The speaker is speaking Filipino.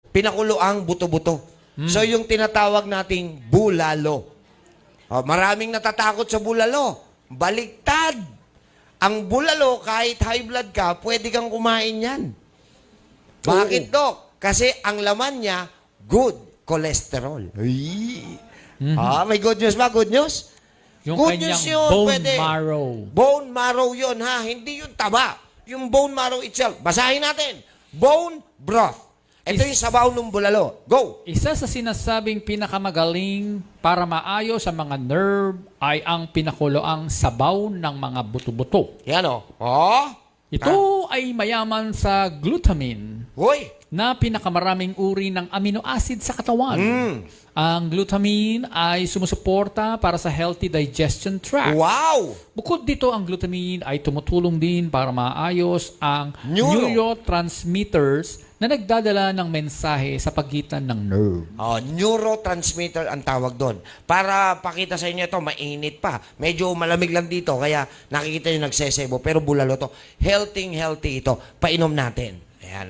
pinakulo ang buto-buto. So yung tinatawag nating bulalo. Maraming natatakot sa bulalo. Baliktad. Ang bulalo, kahit high blood ka, pwede kang kumain yan. Bakit, Dok? Kasi ang laman niya, good cholesterol. May good news ba? Good news? Yung Good kanyang news yun, bone pwede. marrow. Bone marrow yun, ha? Hindi yung taba. Yung bone marrow itself. Basahin natin. Bone broth. Ito yung sabaw ng bulalo. Go! Isa sa sinasabing pinakamagaling para maayos sa mga nerve ay ang pinakuloang sabaw ng mga buto-buto. Yan o. Oh. Ito ay mayaman sa glutamine Hoy! na pinakamaraming uri ng amino acid sa katawan. Ang glutamine ay sumusuporta para sa healthy digestion tract. Wow! Bukod dito, ang glutamine ay tumutulong din para maayos ang neurotransmitters na nagdadala ng mensahe sa pagitan ng nerve. Neurotransmitter ang tawag doon. Para pakita sa inyo ito, mainit pa. Medyo malamig lang dito, kaya nakikita nyo nagsesebo. Pero bulalo to. Healthy ito. Painom natin. Ayan.